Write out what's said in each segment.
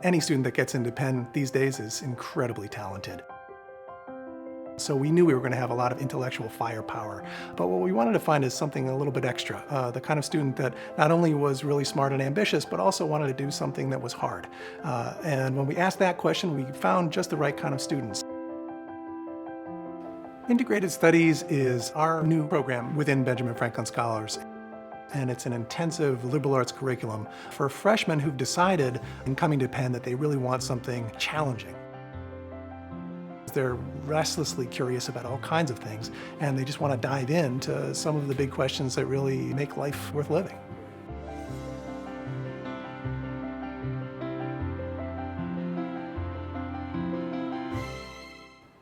Any student that gets into Penn these days is incredibly talented. So we knew we were going to have a lot of intellectual firepower. But what we wanted to find is something a little bit extra. The kind of student that not only was really smart and ambitious, but also wanted to do something that was hard. And when we asked that question, we found just the right kind of students. Integrated Studies is our new program within Benjamin Franklin Scholars. And it's an intensive liberal arts curriculum for freshmen who've decided in coming to Penn that they really want something challenging. They're restlessly curious about all kinds of things, and they just want to dive into some of the big questions that really make life worth living.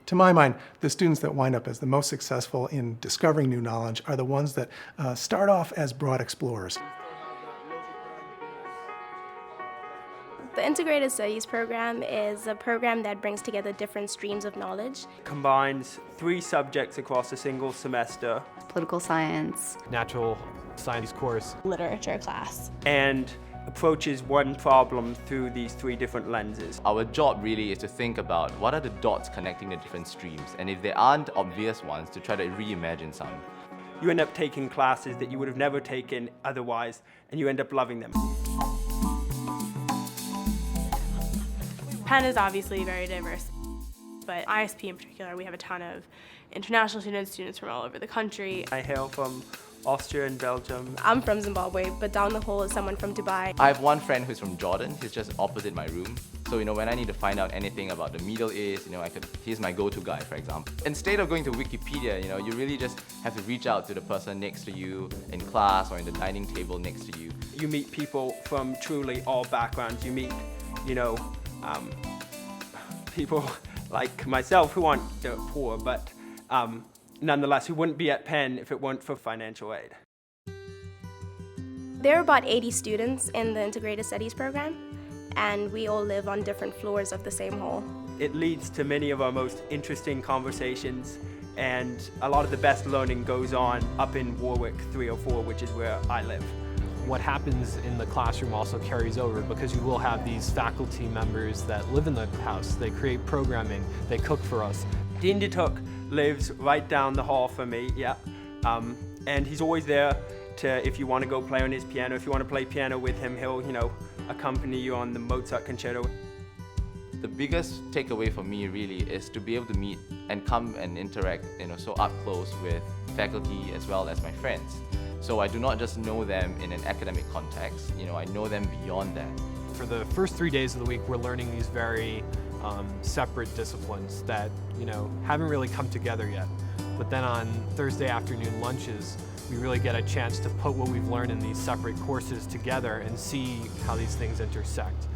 To my mind, the students that wind up as the most successful in discovering new knowledge are the ones that start off as broad explorers. The Integrated Studies program is a program that brings together different streams of knowledge. Combines 3 subjects across a single semester. Political science, natural science course, Literature class. And approaches one problem through these 3 different lenses. Our job really is to think about what are the dots connecting the different streams, and if there aren't obvious ones, to try to reimagine some. You end up taking classes that you would have never taken otherwise, and you end up loving them. Penn is obviously very diverse, but ISP in particular, we have a ton of international students from all over the country. I hail from Austria and Belgium. I'm from Zimbabwe, but down the hall is someone from Dubai. I have one friend who's from Jordan. He's just opposite my room. So, when I need to find out anything about the Middle East, he's my go-to guy, for example. Instead of going to Wikipedia, you really just have to reach out to the person next to you in class or in the dining table next to you. You meet people from truly all backgrounds. You meet, people like myself who aren't poor, but nonetheless who wouldn't be at Penn if it weren't for financial aid. There are about 80 students in the Integrated Studies program, and we all live on different floors of the same hall. It leads to many of our most interesting conversations, and a lot of the best learning goes on up in Warwick 304, which is where I live. What happens in the classroom also carries over, because you will have these faculty members that live in the house. They create programming, they cook for us. Dean DeTook lives right down the hall from me, and he's always there if you want to go play on his piano. If you want to play piano with him, he'll, accompany you on the Mozart concerto. The biggest takeaway for me really is to be able to meet and come and interact, so up close with faculty as well as my friends. So I do not just know them in an academic context, I know them beyond that. For the first 3 days of the week, we're learning these very separate disciplines that, haven't really come together yet. But then on Thursday afternoon lunches, we really get a chance to put what we've learned in these separate courses together and see how these things intersect.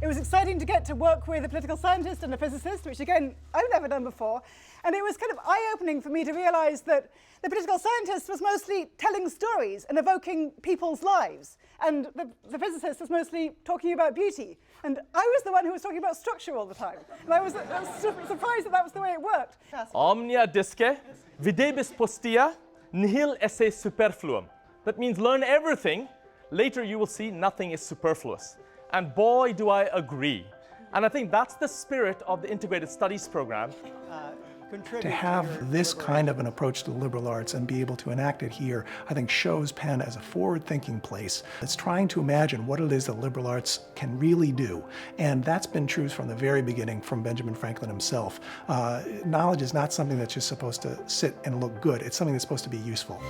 It was exciting to get to work with a political scientist and a physicist, which again, I've never done before. And it was kind of eye-opening for me to realize that the political scientist was mostly telling stories and evoking people's lives. And the physicist was mostly talking about beauty. And I was the one who was talking about structure all the time. And I was surprised that was the way it worked. Omnia disce, videbis postea, nihil esse superfluum. That means learn everything. Later you will see nothing is superfluous. And boy, do I agree. And I think that's the spirit of the Integrated Studies program. To have this kind of an approach to the liberal arts and be able to enact it here, I think shows Penn as a forward-thinking place. It's trying to imagine what it is that liberal arts can really do. And that's been true from the very beginning from Benjamin Franklin himself. Knowledge is not something that's just supposed to sit and look good. It's something that's supposed to be useful.